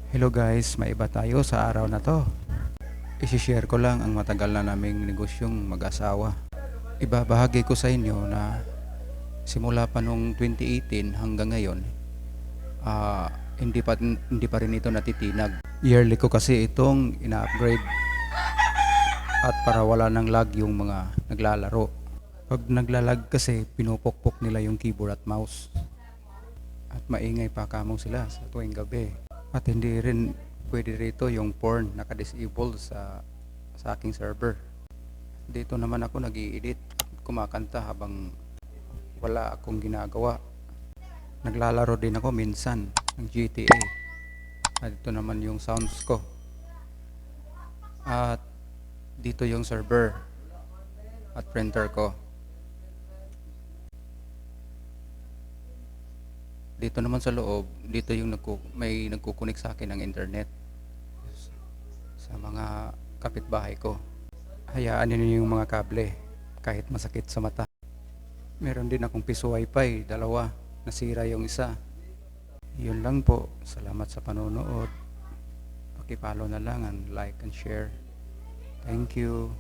Hello guys, may iba tayo sa araw na to. Isishare ko lang ang matagal na naming negosyong mag-asawa. Ibabahagi ko sa inyo na simula pa nung 2018 hanggang ngayon, hindi pa rin ito natitinag. Yearly ko kasi itong ina-upgrade at para wala nang lag yung mga naglalaro. Pag naglalag kasi, pinupokpok nila yung keyboard at mouse. At maingay pa kamong sila sa tuwing gabi. At hindi rin pwede rito yung porn naka-disable sa aking server. Dito naman ako nag-i-edit at kumakanta habang wala akong ginagawa. Naglalaro din ako minsan ng GTA. At ito naman yung sounds ko. At dito yung server at printer ko. Dito naman sa loob, dito yung may nagkukunik sa akin ng internet sa mga kapitbahay ko. Hayaan niyo yung mga kable kahit masakit sa mata. Meron din akong piso wifi, dalawa, nasira yung isa. Yun lang po. Salamat sa panonood. Paki-follow na lang and like and share. Thank you.